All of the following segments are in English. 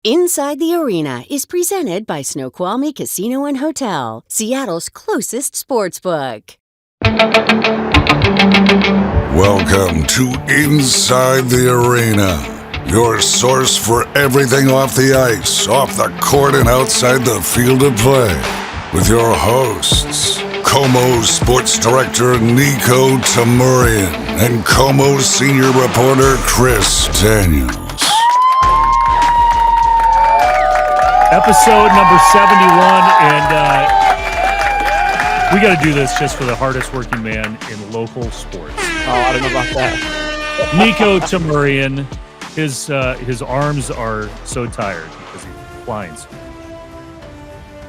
Inside the Arena is presented by Snoqualmie Casino and Hotel, Seattle's closest sportsbook. Welcome to Inside the Arena, your source for everything off the ice, off the court, and outside the field of play. With your hosts, KOMO Sports Director Niko and KOMO Senior Reporter Chris Daniels. Episode number 71, and we got to do this just for the hardest working man in local sports. Oh, I don't know about that. Niko Tamurian, his arms are so tired because he's flying.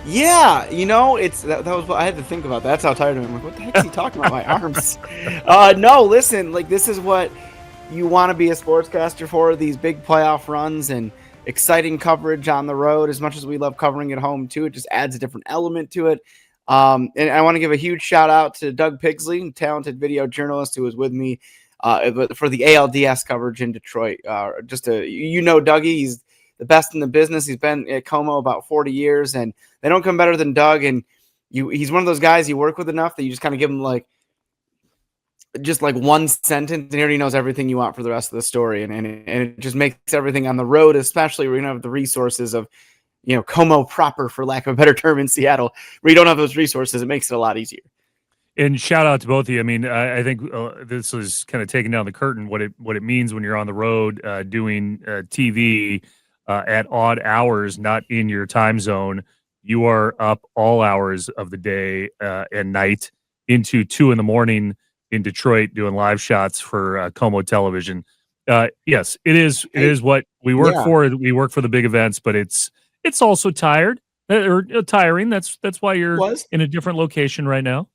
Yeah, you know, that was what I had to think about. That's how tired I am. I'm like, what the heck is he talking about? My arms. No, listen, like this is what you want to be a sportscaster for, these big playoff runs and exciting coverage on the road. As much as we love covering at home too, it just adds a different element to it. And I want to give a huge shout out to Doug Pigsley, talented video journalist who was with me for the ALDS coverage in Detroit. Dougie, he's the best in the business. He's been at KOMO about 40 years, and they don't come better than Doug. And he's one of those guys you work with enough that you just kind of give him like one sentence, and he already knows everything you want for the rest of the story. And it just makes everything on the road, especially where you don't have the resources of, KOMO proper, for lack of a better term, in Seattle, where you don't have those resources. It makes it a lot easier. And shout out to both of you. I mean, I think this is kind of taking down the curtain, what it means when you're on the road doing TV at odd hours, not in your time zone. You are up all hours of the day and night into 2 a.m. in Detroit doing live shots for KOMO television. Yes, it is what we work for. We work for the big events, but it's also tiring. That's why you're in a different location right now.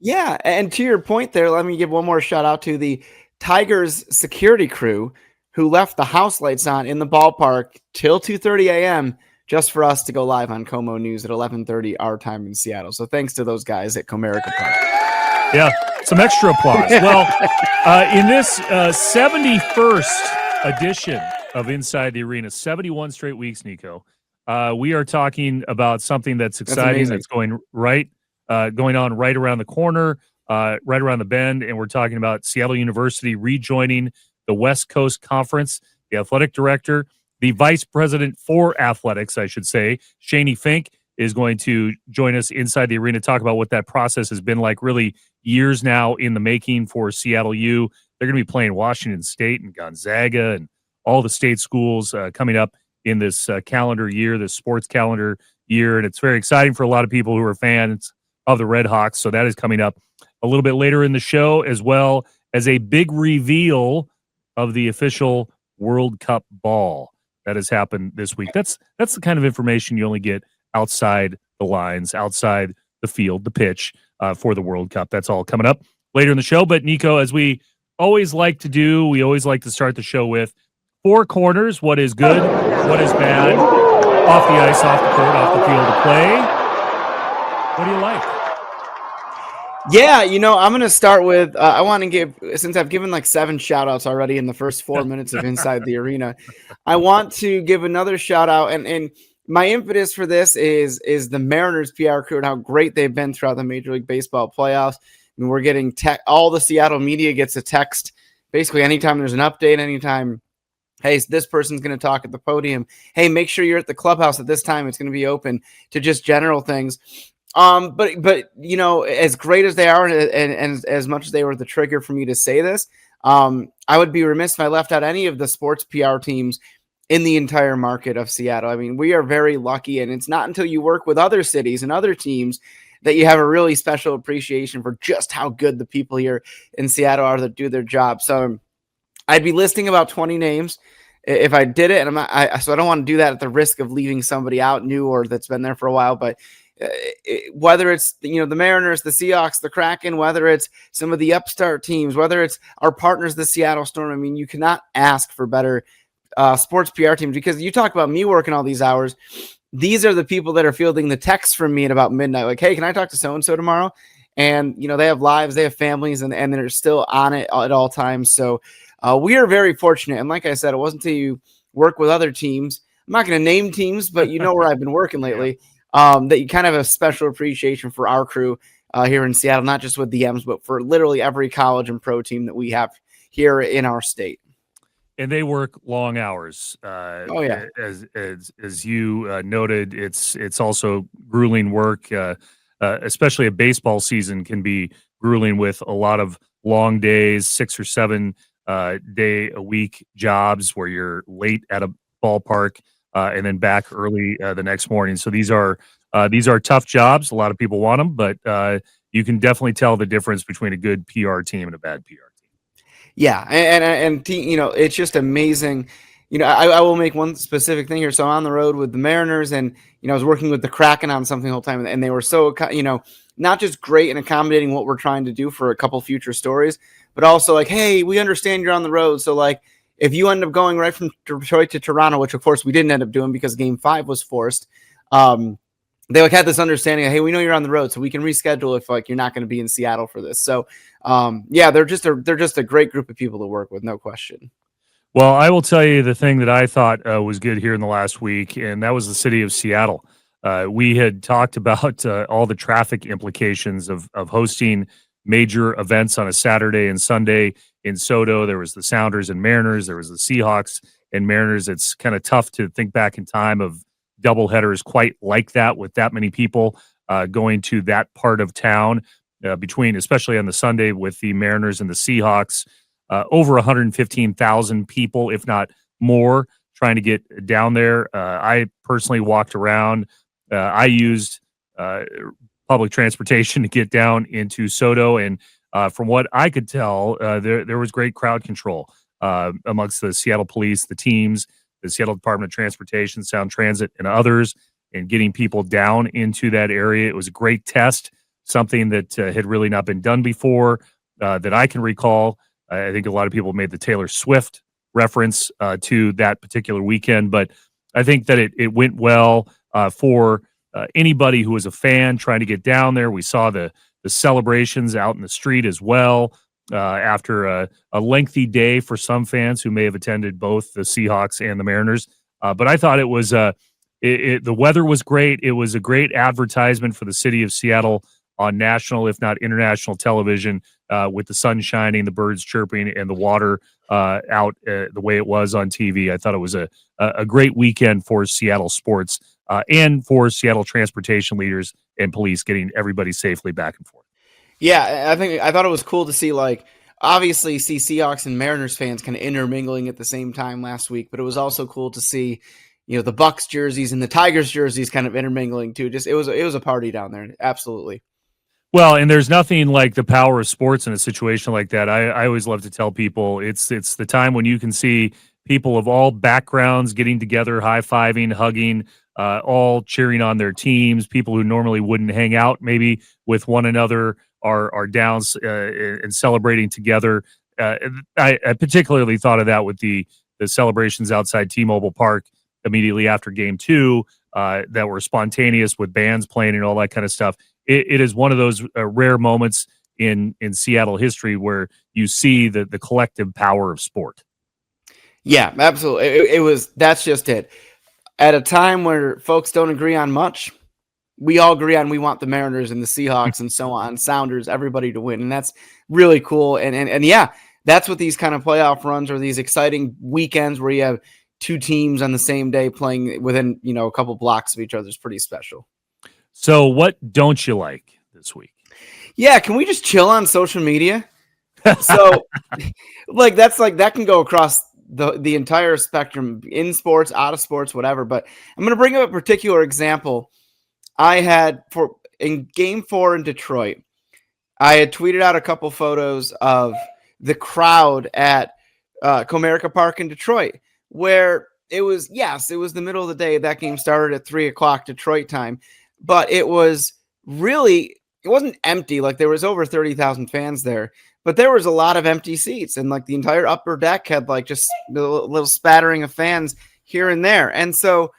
Yeah, and to your point there, let me give one more shout out to the Tigers security crew who left the house lights on in the ballpark till 2:30 a.m. just for us to go live on KOMO News at 11:30 our time in Seattle. So thanks to those guys at Comerica Park. Yeah, some extra applause. Well, in this 71st edition of Inside the Arena, 71 straight weeks, Niko, we are talking about something that's exciting, that's going on right around the corner, right around the bend, and we're talking about Seattle University rejoining the West Coast Conference. The athletic director, the vice president for athletics, I should say, Shaney Fink, is going to join us inside the arena, talk about what that process has been like, really years now in the making for Seattle U. They're going to be playing Washington State and Gonzaga and all the state schools coming up in this calendar year, this sports calendar year. And it's very exciting for a lot of people who are fans of the Redhawks. So that is coming up a little bit later in the show, as well as a big reveal of the official World Cup ball that has happened this week. That's the kind of information you only get outside the lines, outside the field, the pitch for the World Cup. That's all coming up later in the show. But Niko, as we always like to do, we always like to start the show with four corners: what is good, what is bad, off the ice, off the court, off the field of play. What do you like? Yeah, I'm going to start with, I want to give, since I've given like 7 shout outs already in the first 4 minutes of Inside the Arena, I want to give another shout out. And my impetus for this is the Mariners PR crew and how great they've been throughout the Major League Baseball playoffs. I mean, we're getting all the Seattle media gets a text basically anytime there's an update, anytime, hey, this person's going to talk at the podium. Hey, make sure you're at the clubhouse at this time. It's going to be open, to just general things. But as great as they are, and as much as they were the trigger for me to say this, I would be remiss if I left out any of the sports PR teams in the entire market of Seattle. I mean, we are very lucky, and it's not until you work with other cities and other teams that you have a really special appreciation for just how good the people here in Seattle are that do their job. So I'd be listing about 20 names if I did it, and so I don't want to do that at the risk of leaving somebody out new or that's been there for a while, but whether it's the Mariners, the Seahawks, the Kraken, whether it's some of the upstart teams, whether it's our partners, the Seattle Storm, I mean, you cannot ask for better sports PR teams, because you talk about me working all these hours. These are the people that are fielding the texts from me at about midnight, like, hey, can I talk to so-and-so tomorrow? And, they have lives, they have families, and they're still on it at all times. So we are very fortunate. And like I said, it wasn't until you work with other teams. I'm not going to name teams, but you know where I've been working lately. That you kind of have a special appreciation for our crew here in Seattle, not just with the M's, but for literally every college and pro team that we have here in our state. And they work long hours. Oh yeah, as you noted, it's also grueling work. Especially a baseball season can be grueling with a lot of long days, 6 or 7 day a week jobs where you're late at a ballpark and then back early the next morning. So these are tough jobs. A lot of people want them, but you can definitely tell the difference between a good PR team and a bad PR team. Yeah, and you know, it's just amazing. You know, I will make one specific thing here. So I'm on the road with the Mariners, and you know, I was working with the Kraken on something the whole time, and they were so, you know, not just great and accommodating what we're trying to do for a couple future stories, but also like, hey, we understand you're on the road, so like, if you end up going right from Detroit to Toronto, which of course we didn't end up doing because Game 5 was forced, they like had this understanding of, hey, we know you're on the road, so we can reschedule if like you're not going to be in Seattle for this. So, yeah, they're just a great group of people to work with, no question. Well, I will tell you the thing that I thought was good here in the last week, and that was the city of Seattle. We had talked about all the traffic implications of hosting major events on a Saturday and Sunday in SoDo. There was the Sounders and Mariners. There was the Seahawks and Mariners. It's kind of tough to think back in time of double headers quite like that with that many people going to that part of town between, especially on the Sunday with the Mariners and the Seahawks, over 115,000 people, if not more, trying to get down there. I personally walked around. I used public transportation to get down into SoDo, and from what I could tell, there was great crowd control amongst the Seattle police, the teams, the Seattle Department of Transportation, Sound Transit, and others, and getting people down into that area. It was a great test, something that had really not been done before that I can recall. I think a lot of people made the Taylor Swift reference to that particular weekend, but I think that it went well for anybody who was a fan trying to get down there. We saw the celebrations out in the street as well. After a lengthy day for some fans who may have attended both the Seahawks and the Mariners. But I thought it was the weather was great. It was a great advertisement for the city of Seattle on national, if not international television, with the sun shining, the birds chirping, and the water out the way it was on TV. I thought it was a great weekend for Seattle sports and for Seattle transportation leaders and police getting everybody safely back and forth. Yeah, I thought it was cool to see, like, obviously see Seahawks and Mariners fans kind of intermingling at the same time last week, but it was also cool to see, you know, the Bucks jerseys and the Tigers jerseys kind of intermingling too. Just it was a party down there. Absolutely. Well, and there's nothing like the power of sports in a situation like that. I always love to tell people it's the time when you can see people of all backgrounds getting together, high-fiving, hugging, all cheering on their teams. People who normally wouldn't hang out maybe with one another are down and celebrating together. I particularly thought of that with the celebrations outside T-Mobile Park immediately after Game 2 that were spontaneous with bands playing and all that kind of stuff. It is one of those rare moments in Seattle history where you see the collective power of sport. Yeah, absolutely. That's just it. At a time where folks don't agree on much, we all agree on we want the Mariners and the Seahawks and so on, Sounders, everybody to win. And that's really cool. And yeah, that's what these kind of playoff runs or these exciting weekends where you have two teams on the same day playing within, you know, a couple blocks of each other is pretty special. So what don't you like this week? Yeah, can we just chill on social media? So that can go across the entire spectrum, in sports, out of sports, whatever. But I'm going to bring up a particular example. I had in Game 4 in Detroit, I had tweeted out a couple photos of the crowd at Comerica Park in Detroit, where it was the middle of the day. That game started at 3:00 Detroit time, but it wasn't empty. Like, there was over 30,000 fans there, but there was a lot of empty seats, and like the entire upper deck had like just a little spattering of fans here and there. And so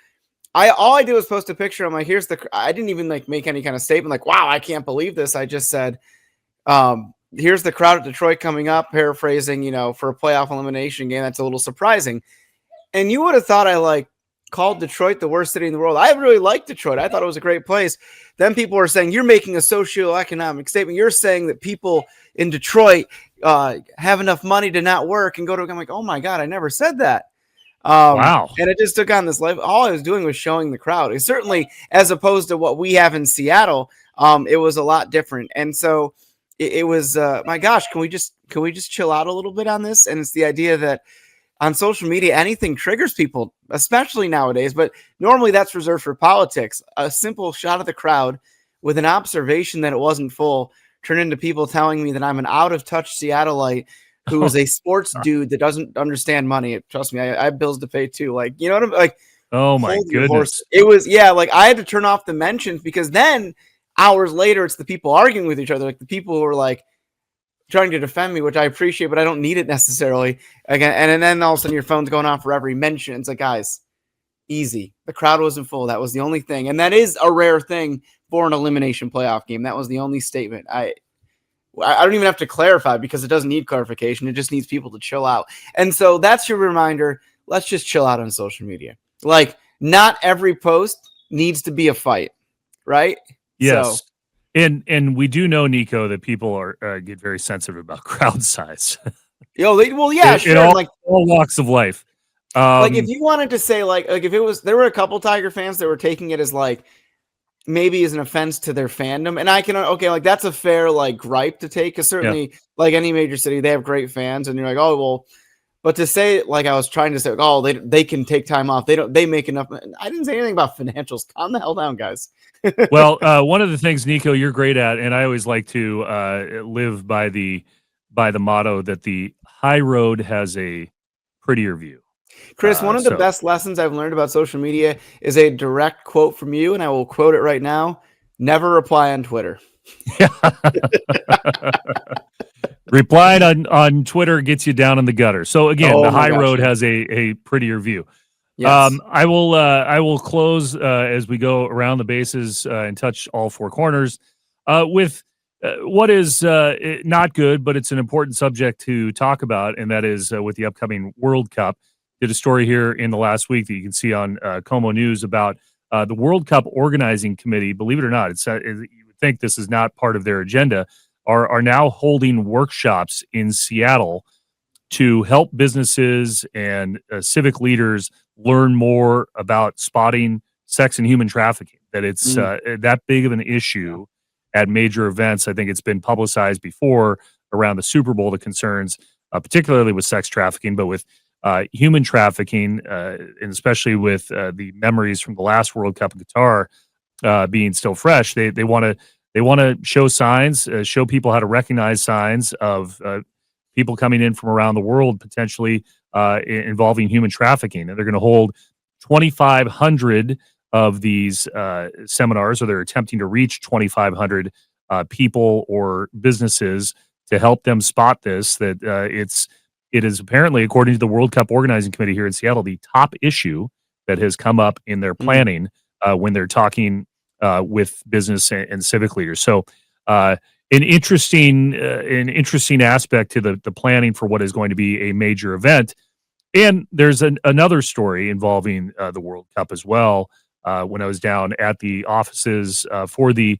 all I did was post a picture. I'm like, I didn't even like make any kind of statement like, wow, I can't believe this. I just said, here's the crowd at Detroit coming up, paraphrasing, you know, for a playoff elimination game. That's a little surprising. And you would have thought I like called Detroit the worst city in the world. I really liked Detroit. I thought it was a great place. Then people were saying, you're making a socioeconomic statement. You're saying that people in Detroit have enough money to not work and go to, I'm like, oh my God, I never said that. Wow. And it just took on this life. All I was doing was showing the crowd. It certainly, as opposed to what we have in Seattle, it was a lot different. And so it was, my gosh, can we just chill out a little bit on this? And it's the idea that on social media, anything triggers people, especially nowadays, but normally that's reserved for politics. A simple shot of the crowd with an observation that it wasn't full turned into people telling me that I'm an out-of-touch Seattleite who is a sports dude that doesn't understand money. Trust me, I have bills to pay too. Like, you know what I'm like? Oh my goodness. It was, yeah, like I had to turn off the mentions because then hours later, it's the people arguing with each other, like the people who are like, trying to defend me, which I appreciate, but I don't need it necessarily. Again, and then all of a sudden your phone's going off for every mention. It's like, guys, easy. The crowd wasn't full. That was the only thing. And that is a rare thing for an elimination playoff game. That was the only statement. I don't even have to clarify because it doesn't need clarification. It just needs people to chill out. And so that's your reminder. Let's just chill out on social media. Like, not every post needs to be a fight, right? Yes. So, And we do know, Niko, that people are get very sensitive about crowd size. sure. In all walks of life. Like if you wanted to say like if it was, there were a couple Tiger fans that were taking it as like maybe as an offense to their fandom, and I can like that's a fair like gripe to take because certainly like any major city they have great fans, and you're like, oh well, but to say like I was trying to say oh they can take time off, they make enough. I didn't say anything about financials. Calm the hell down, guys. Well, one of the things, Niko, you're great at, and I always like to live by the motto that the high road has a prettier view. Chris, one of the best lessons I've learned about social media is a direct quote from you, and I will quote it right now. Never reply on Twitter. Replying on Twitter gets you down in the gutter. So again, the high road has a prettier view. Yes. I will close as we go around the bases and touch all four corners with what is not good, but it's an important subject to talk about, and that is with the upcoming World Cup. Did a story here in the last week that you can see on KOMO News about the World Cup Organizing Committee. Believe it or not, you would think this is not part of their agenda. Are now holding workshops in Seattle to help businesses and civic leaders learn more about spotting sex and human trafficking, that it's that big of an issue at major events. I think it's been publicized before around the Super Bowl, the concerns, particularly with sex trafficking, but with human trafficking, and especially with the memories from the last World Cup in Qatar being still fresh. They want to show signs, show people how to recognize signs of people coming in from around the world, potentially involving human trafficking. And they're going to hold 2,500 of these seminars, or they're attempting to reach 2,500 people or businesses to help them spot this, that it is apparently, according to the World Cup Organizing Committee here in Seattle, the top issue that has come up in their planning when they're talking with business and civic leaders. So an interesting aspect to the planning for what is going to be a major event. And there's another story involving the World Cup as well. When I was down at the offices for the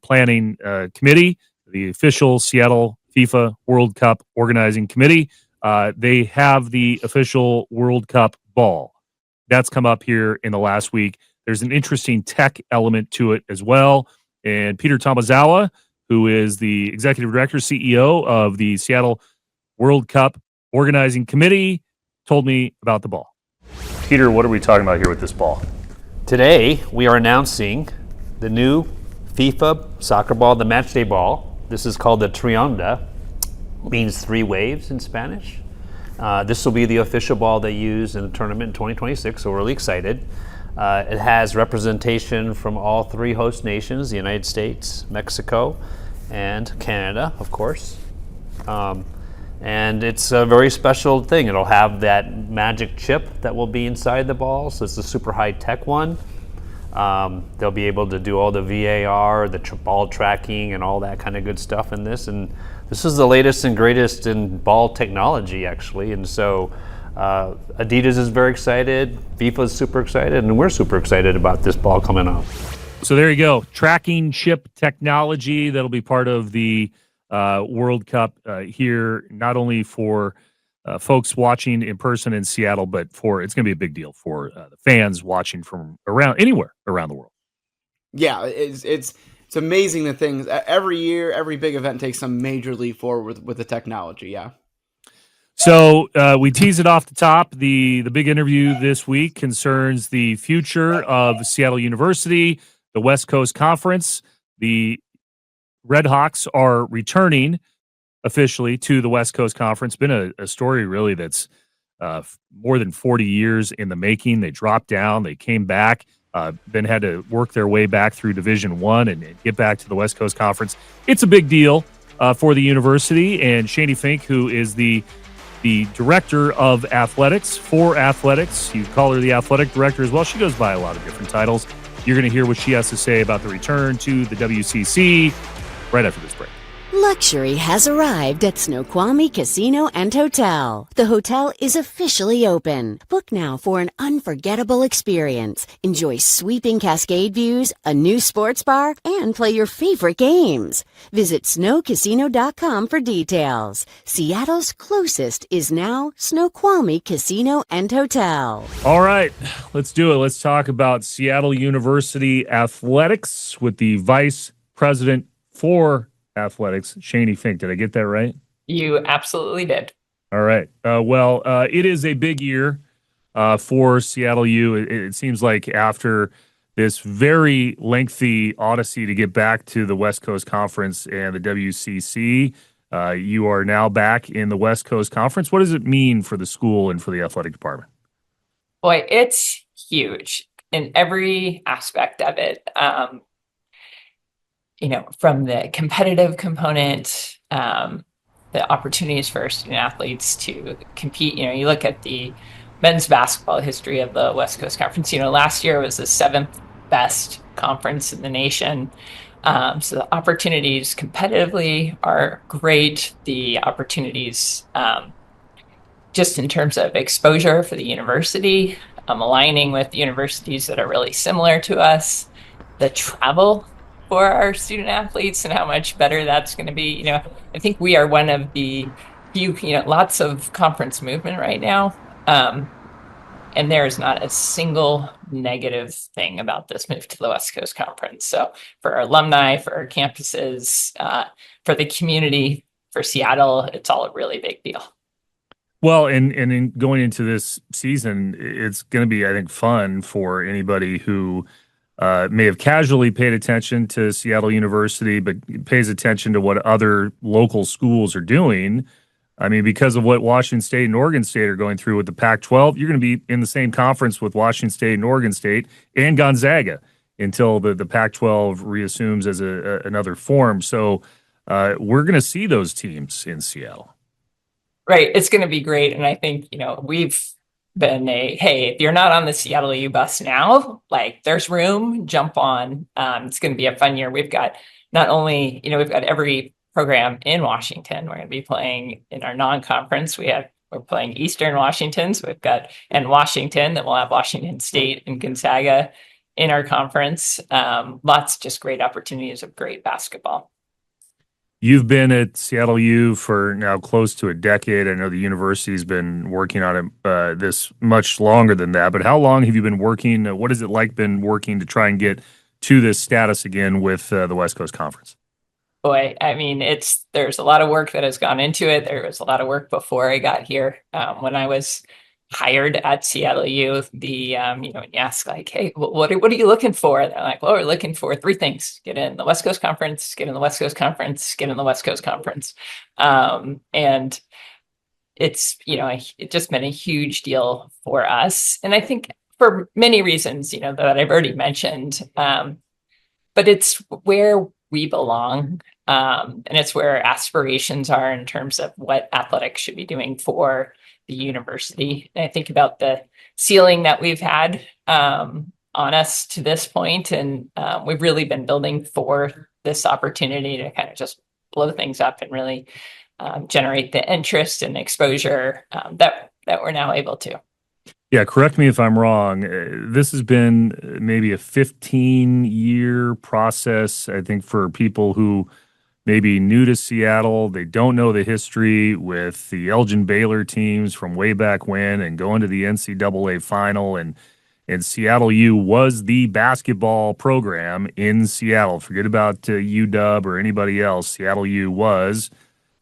planning committee, the official Seattle FIFA World Cup Organizing Committee, they have the official World Cup ball. That's come up here in the last week. There's an interesting tech element to it as well. And Peter Tomazawa, who is the executive director, CEO of the Seattle World Cup Organizing Committee, told me about the ball. Peter, what are we talking about here with this ball? Today, we are announcing the new FIFA soccer ball, the matchday ball. This is called the Trionda, means 3 waves in Spanish. This will be the official ball they use in the tournament in 2026, so we're really excited. It has representation from all 3 host nations, the United States, Mexico, and Canada, of course. And it's a very special thing. It'll have that magic chip that will be inside the ball, so it's a super high-tech one. They'll be able to do all the VAR, the ball tracking, and all that kind of good stuff in this. And this is the latest and greatest in ball technology, actually. And so Adidas is very excited, FIFA is super excited, and we're super excited about this ball coming off. So there you go. Tracking chip technology that'll be part of the World Cup here, not only for folks watching in person in Seattle, but it's going to be a big deal for the fans watching from anywhere around the world. Yeah, it's amazing the things every year, every big event takes some major leap forward with the technology. Yeah. So we tease it off the top. The big interview this week concerns the future of Seattle University, the West Coast Conference. The Redhawks are returning officially to the West Coast Conference. Been a story really that's more than 40 years in the making. They dropped down, they came back, then had to work their way back through Division I and get back to the West Coast Conference. It's a big deal for the university, and Shaney Fink, who is the director of athletics for athletics. You call her the athletic director as well. She goes by a lot of different titles. You're going to hear what she has to say about the return to the WCC right after this break. Luxury has arrived at Snoqualmie Casino and Hotel. The hotel is officially open. Book now for an unforgettable experience. Enjoy sweeping cascade views, a new sports bar, and play your favorite games. Visit snowcasino.com for details. Seattle's closest is now Snoqualmie Casino and Hotel. All right, let's do it. Let's talk about Seattle University athletics with the vice president for athletics, Shaney Fink. Did I get that right? You absolutely did. All right. It is a big year for Seattle U. It seems like after this very lengthy odyssey to get back to the West Coast Conference and the WCC, you are now back in the West Coast Conference. What does it mean for the school and for the athletic department? Boy, it's huge in every aspect of it. From the competitive component, the opportunities for student athletes to compete. You look at the men's basketball history of the West Coast Conference. Last year was the 7th best conference in the nation. So the opportunities competitively are great. The opportunities just in terms of exposure for the university, aligning with universities that are really similar to us, the travel for our student athletes and how much better that's going to be. I think we are one of the few, lots of conference movement right now. And there is not a single negative thing about this move to the West Coast Conference. So for our alumni, for our campuses, for the community, for Seattle, it's all a really big deal. Well, and in going into this season, it's going to be, I think, fun for anybody who may have casually paid attention to Seattle University, but pays attention to what other local schools are doing. I mean, because of what Washington State and Oregon State are going through with the Pac-12, you're going to be in the same conference with Washington State and Oregon State and Gonzaga until the Pac-12 reassumes as another form. So we're going to see those teams in Seattle. Right. It's going to be great. And I think, we've been hey, if you're not on the Seattle U bus now, there's room, jump on. It's going to be a fun year. We've got not only, we've got every program in Washington. We're going to be playing in our non-conference. We're playing Eastern Washington. So we've got in Washington, then we'll have Washington State and Gonzaga in our conference. Lots just great opportunities of great basketball. You've been at Seattle U for now close to a decade. I know the university's been working on it this much longer than that, but how long have you been working? What is it like been working to try and get to this status again with the West Coast Conference? Boy, I mean, there's a lot of work that has gone into it. There was a lot of work before I got here. When I was hired at Seattle U, when you ask hey, what are you looking for? And they're like, well, we're looking for 3 things: get in the West Coast Conference, get in the West Coast Conference, get in the West Coast Conference. And it's, it's just been a huge deal for us. And I think for many reasons, that I've already mentioned, but it's where we belong. And it's where our aspirations are in terms of what athletics should be doing for the university. And I think about the ceiling that we've had on us to this point, and we've really been building for this opportunity to kind of just blow things up and really generate the interest and exposure that that we're now able to. Yeah, correct me if I'm wrong. This has been maybe a 15-year process, I think, for people who may be new to Seattle. They don't know the history with the Elgin Baylor teams from way back when and going to the NCAA final. And Seattle U was the basketball program in Seattle. Forget about UW or anybody else. Seattle U was.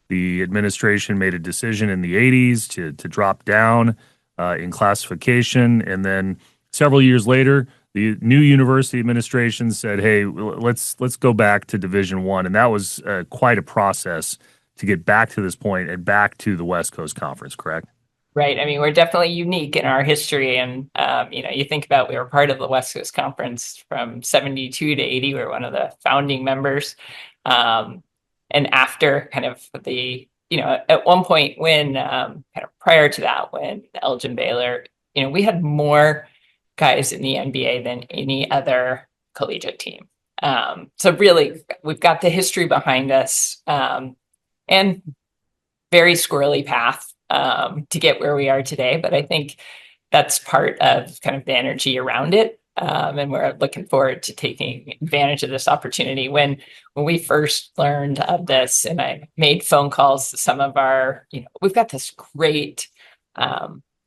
The administration made a decision in the 80s to drop down in classification. And then several years later, the new university administration said, hey, let's go back to Division I. And that was quite a process to get back to this point and back to the West Coast Conference, correct? Right. I mean, we're definitely unique in our history. And, you think about we were part of the West Coast Conference from 72 to 80. We were one of the founding members. And after kind of the, at one point when kind of prior to that, when Elgin Baylor, we had more guys in the NBA than any other collegiate team. So really, we've got the history behind us and very squirrely path to get where we are today. But I think that's part of kind of the energy around it. And we're looking forward to taking advantage of this opportunity. When we first learned of this, and I made phone calls to some of our, we've got this great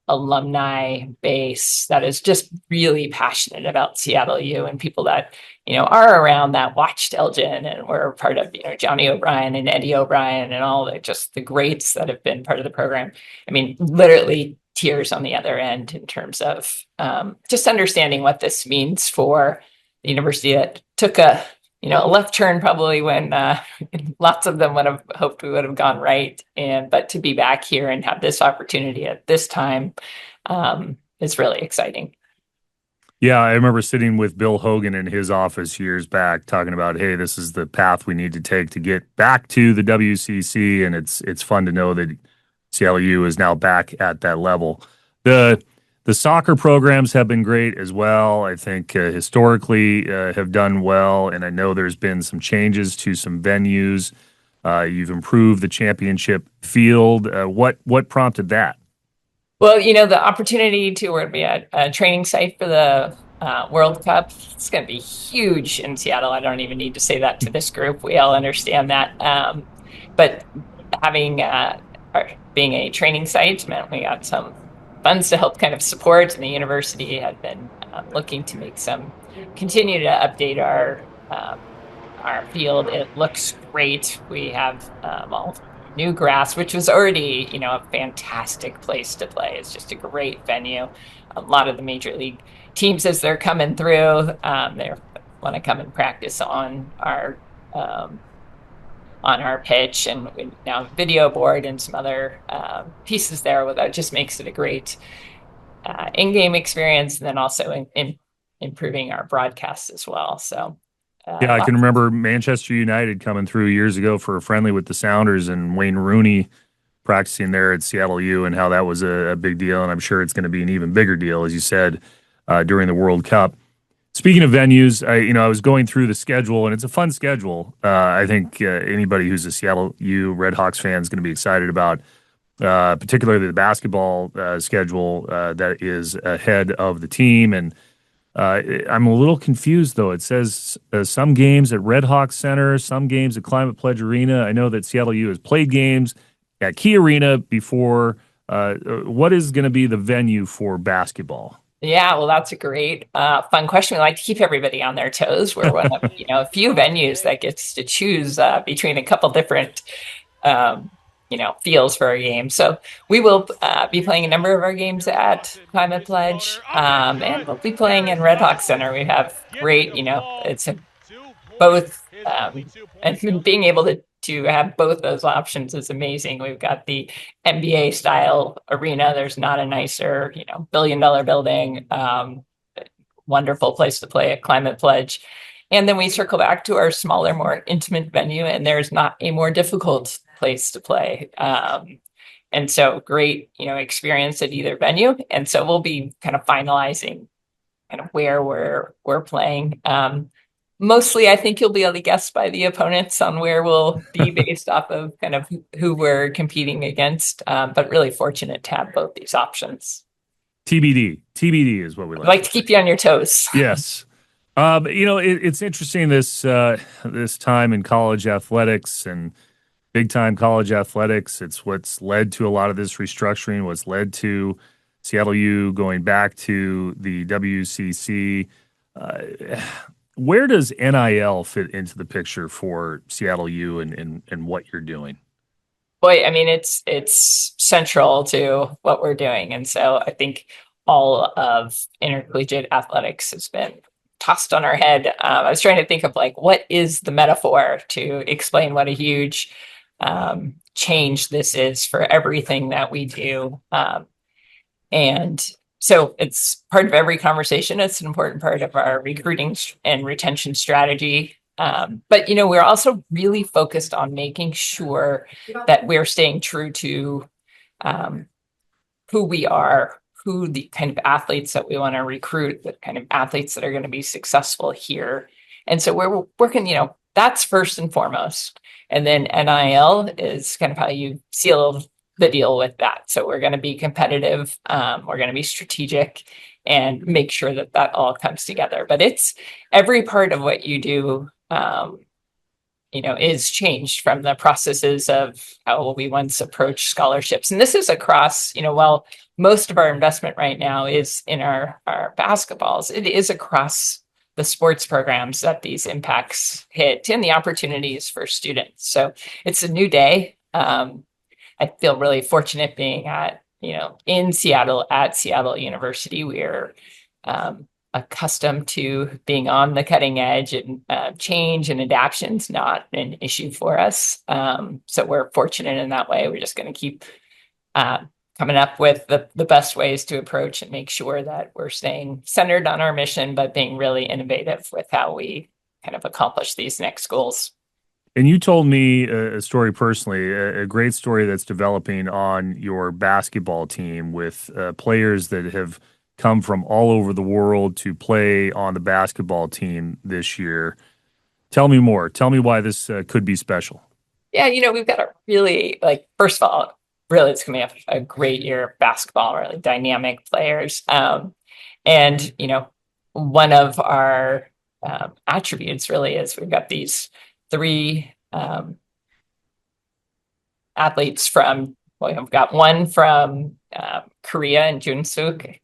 alumni base that is just really passionate about Seattle U, and people that, are around that watched Elgin and were part of, Johnny O'Brien and Eddie O'Brien and all the greats that have been part of the program. I mean, literally tears on the other end in terms of just understanding what this means for the university that took a left turn probably when lots of them would have hoped we would have gone right. But to be back here and have this opportunity at this time is really exciting. Yeah, I remember sitting with Bill Hogan in his office years back talking about, hey, this is the path we need to take to get back to the WCC, and it's fun to know that Seattle U is now back at that level. The soccer programs have been great as well. I think historically have done well, and I know there's been some changes to some venues. You've improved the championship field. What prompted that? Well, the opportunity we're going to be at a training site for the World Cup. It's going to be huge in Seattle. I don't even need to say that to this group. We all understand that. But having being a training site meant we got some funds to help kind of support, and the university had been looking to continue to update our field. It looks great. We have all new grass, which was already, a fantastic place to play. It's just a great venue. A lot of the major league teams, as they're coming through, they want to come and practice on our pitch, and we now have a video board and some other pieces there. That just makes it a great in-game experience, and then also in improving our broadcasts as well. So yeah, I can remember Manchester United coming through years ago for a friendly with the Sounders, and Wayne Rooney practicing there at Seattle U, and how that was a big deal. And I'm sure it's going to be an even bigger deal, as you said, during the World Cup. Speaking of venues, I was going through the schedule, and it's a fun schedule. I think anybody who's a Seattle U Redhawks fan is going to be excited about, particularly the basketball schedule that is ahead of the team. And I'm a little confused, though. It says some games at Redhawks Center, some games at Climate Pledge Arena. I know that Seattle U has played games at Key Arena before. What is going to be the venue for basketball? Yeah, well, that's a great, fun question. We like to keep everybody on their toes. We're one of a few venues that gets to choose between a couple different feels for our game. So we will be playing a number of our games at Climate Pledge, and we'll be playing in Redhawks Center. We have great, it's both, and being able to have both those options is amazing. We've got the NBA style arena. There's not a nicer, $1 billion building. Wonderful place to play at Climate Pledge. And then we circle back to our smaller, more intimate venue, and there's not a more difficult place to play. And so great, experience at either venue. And so we'll be kind of finalizing kind of where we're playing. Mostly, I think you'll be able to guess by the opponents on where we'll be based off of kind of who we're competing against. But really fortunate to have both these options. TBD is what we I'd like to keep you on your toes. Yes. It's interesting this time in college athletics and big time college athletics. It's what's led to a lot of this restructuring, what's led to Seattle U going back to the WCC. Where does NIL fit into the picture for Seattle U and what you're doing? Boy, I mean, it's central to what we're doing. And so I think all of intercollegiate athletics has been tossed on our head. I was trying to think of like, what is the metaphor to explain what a huge change this is for everything that we do. And so it's part of every conversation. It's an important part of our recruiting and retention strategy. But, we're also really focused on making sure that we're staying true to who we are, who the kind of athletes that we want to recruit, the kind of athletes that are going to be successful here. And so we're working, that's first and foremost. And then NIL is kind of how you seal the deal with that. So we're going to be competitive. We're going to be strategic and make sure that that all comes together. But it's every part of what you do, is changed from the processes of how we once approached scholarships. And this is across, while most of our investment right now is in our basketballs, it is across the sports programs that these impacts hit and the opportunities for students. So it's a new day. I feel really fortunate being in Seattle at Seattle University. We're accustomed to being on the cutting edge, and change and adaption's not an issue for us. So we're fortunate in that way. We're just going to keep coming up with the best ways to approach and make sure that we're staying centered on our mission, but being really innovative with how we kind of accomplish these next goals. And you told me a story personally, a great story that's developing on your basketball team with players that have come from all over the world to play on the basketball team this year. Tell me more. Tell me why this could be special. Yeah, we've got a really, first of all, really it's going to be a great year of basketball, really dynamic players. And, one of our attributes really is we've got these three athletes we've got one from Korea and Junsuk,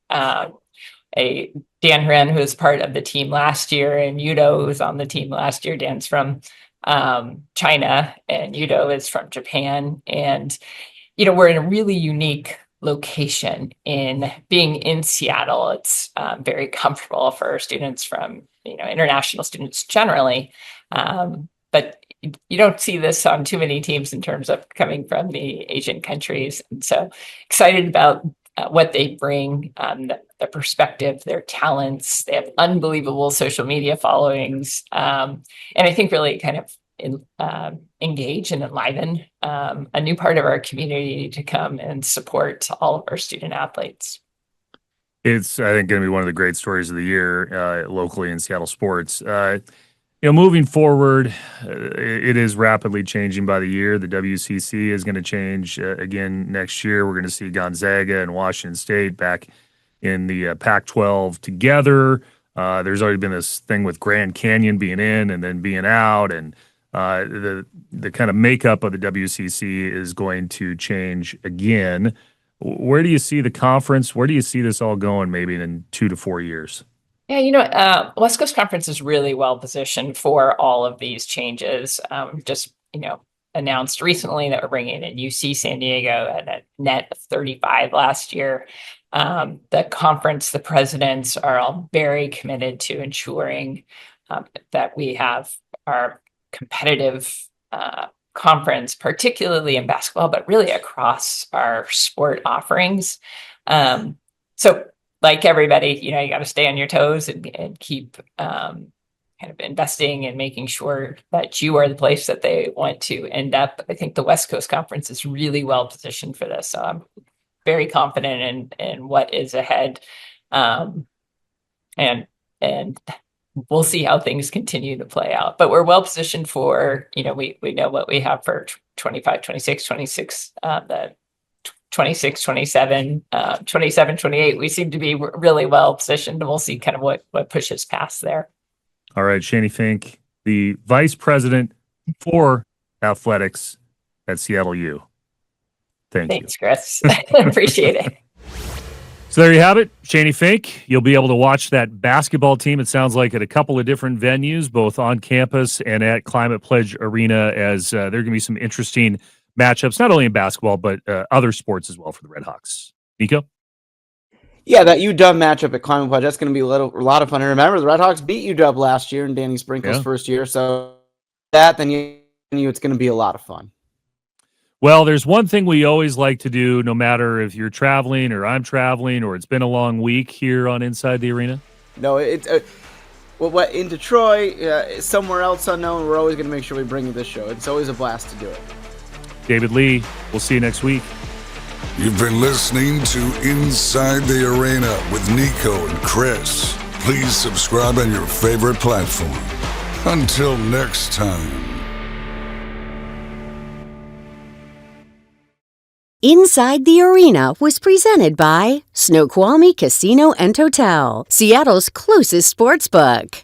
a Dan Ren, who was part of the team last year, and Yudo, who was on the team last year. Dan's from China, and Yudo is from Japan. And, we're in a really unique location in being in Seattle. It's very comfortable for students from, international students generally. But you don't see this on too many teams in terms of coming from the Asian countries. And so excited about what they bring, the perspective, their talents. They have unbelievable social media followings. And I think really kind of engage and enliven a new part of our community to come and support all of our student athletes. It's, I think, going to be one of the great stories of the year locally in Seattle sports. Moving forward, it is rapidly changing by the year. The WCC is going to change again next year. We're going to see Gonzaga and Washington State back in the Pac-12 together. There's already been this thing with Grand Canyon being in and then being out, and the kind of makeup of the WCC is going to change again. Where do you see the conference? Where do you see this all going maybe in 2 to 4 years? Yeah, West Coast Conference is really well positioned for all of these changes. Just, announced recently that we're bringing in UC San Diego at a net of 35 last year. The conference, the presidents are all very committed to ensuring that we have our competitive conference, particularly in basketball, but really across our sport offerings. So like everybody, you got to stay on your toes and keep kind of investing and making sure that you are the place that they want to end up. I think the West Coast Conference is really well positioned for this. So I'm very confident in what is ahead. And we'll see how things continue to play out. But we're well positioned for, we know what we have for 25, 26, 26, the 26, 27, 27, 28. We seem to be really well positioned, and we'll see kind of what pushes past there. All right, Shaney Fink, the vice president for athletics at Seattle U. Thanks, Chris. Appreciate it. So there you have it, Shaney Fink. You'll be able to watch that basketball team, it sounds like, at a couple of different venues, both on campus and at Climate Pledge Arena, as there are going to be some interesting matchups, not only in basketball, but other sports as well for the Redhawks. Niko? Yeah, that UW matchup at Climate Pledge, that's going to be a lot of fun. And remember, the Redhawks beat UW last year in Danny Sprinkle's first year. So it's going to be a lot of fun. Well, there's one thing we always like to do, no matter if you're traveling or I'm traveling or it's been a long week here on Inside the Arena. No, it's in Detroit, somewhere else unknown, we're always going to make sure we bring you this show. It's always a blast to do it. David Lee, we'll see you next week. You've been listening to Inside the Arena with Niko and Chris. Please subscribe on your favorite platform. Until next time. Inside the Arena was presented by Snoqualmie Casino and Hotel, Seattle's closest sports book.